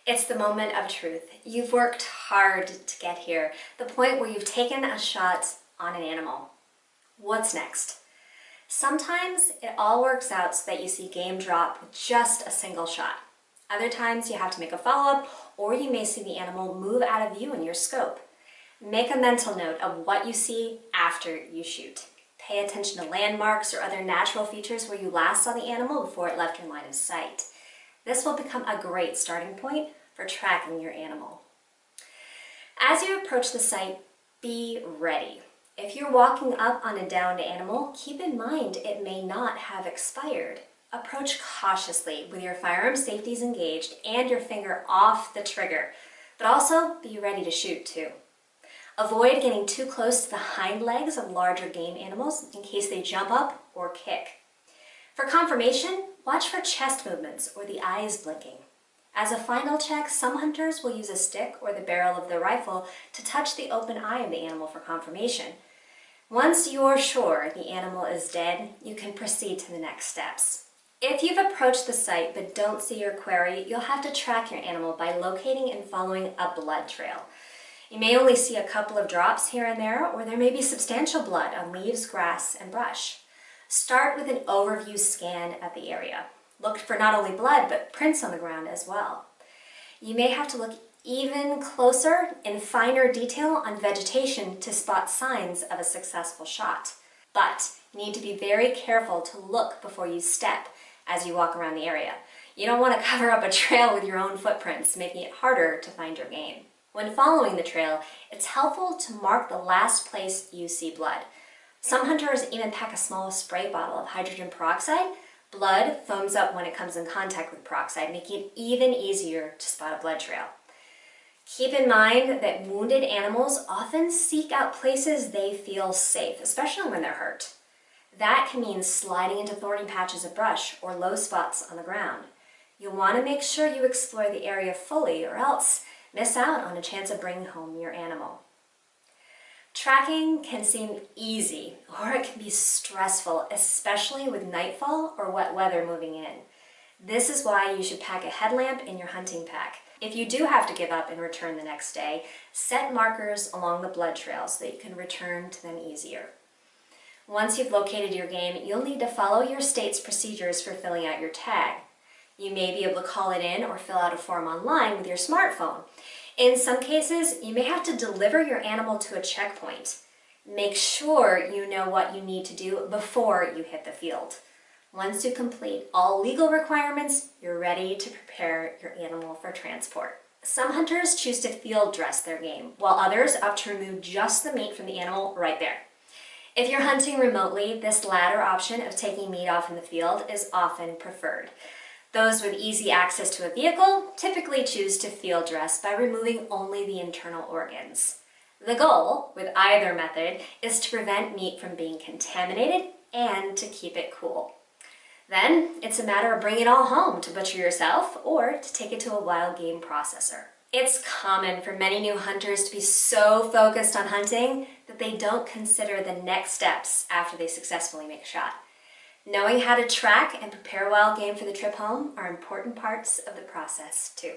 It's the moment of truth. You've worked hard to get here, the point where you've taken a shot on an animal. What's next? Sometimes it all works out so that you see game drop with just a single shot. Other times you have to make a follow-up, or you may see the animal move out of view in your scope. Make a mental note of what you see after you shoot. Pay attention to landmarks or other natural features where you last saw the animal before it left your line of sight. This will become a great starting point for tracking your animal. As you approach the site, be ready. If you're walking up on a downed animal, keep in mind it may not have expired. Approach cautiously with your firearm safeties engaged and your finger off the trigger, but also be ready to shoot too. Avoid getting too close to the hind legs of larger game animals in case they jump up or kick. For confirmation, watch for chest movements or the eyes blinking. As a final check, some hunters will use a stick or the barrel of their rifle to touch the open eye of the animal for confirmation. Once you're sure the animal is dead, you can proceed to the next steps. If you've approached the site but don't see your quarry, you'll have to track your animal by locating and following a blood trail. You may only see a couple of drops here and there, or there may be substantial blood on leaves, grass, and brush. Start with an overview scan of the area. Look for not only blood, but prints on the ground as well. You may have to look even closer in finer detail on vegetation to spot signs of a successful shot. But you need to be very careful to look before you step as you walk around the area. You don't want to cover up a trail with your own footprints, making it harder to find your game. When following the trail, it's helpful to mark the last place you see blood. Some hunters even pack a small spray bottle of hydrogen peroxide. Blood foams up when it comes in contact with peroxide, making it even easier to spot a blood trail. Keep in mind that wounded animals often seek out places they feel safe, especially when they're hurt. That can mean sliding into thorny patches of brush or low spots on the ground. You'll want to make sure you explore the area fully, or else miss out on a chance of bringing home your animal. Tracking can seem easy, or it can be stressful, especially with nightfall or wet weather moving in. This is why you should pack a headlamp in your hunting pack. If you do have to give up and return the next day, set markers along the blood trail so that you can return to them easier. Once you've located your game, you'll need to follow your state's procedures for filling out your tag. You may be able to call it in or fill out a form online with your smartphone. In some cases, you may have to deliver your animal to a checkpoint. Make sure you know what you need to do before you hit the field. Once you complete all legal requirements, you're ready to prepare your animal for transport. Some hunters choose to field dress their game, while others opt to remove just the meat from the animal right there. If you're hunting remotely, this latter option of taking meat off in the field is often preferred. Those with easy access to a vehicle typically choose to field dress by removing only the internal organs. The goal with either method is to prevent meat from being contaminated and to keep it cool. Then it's a matter of bringing it all home to butcher yourself or to take it to a wild game processor. It's common for many new hunters to be so focused on hunting that they don't consider the next steps after they successfully make a shot. Knowing how to track and prepare wild game for the trip home are important parts of the process too.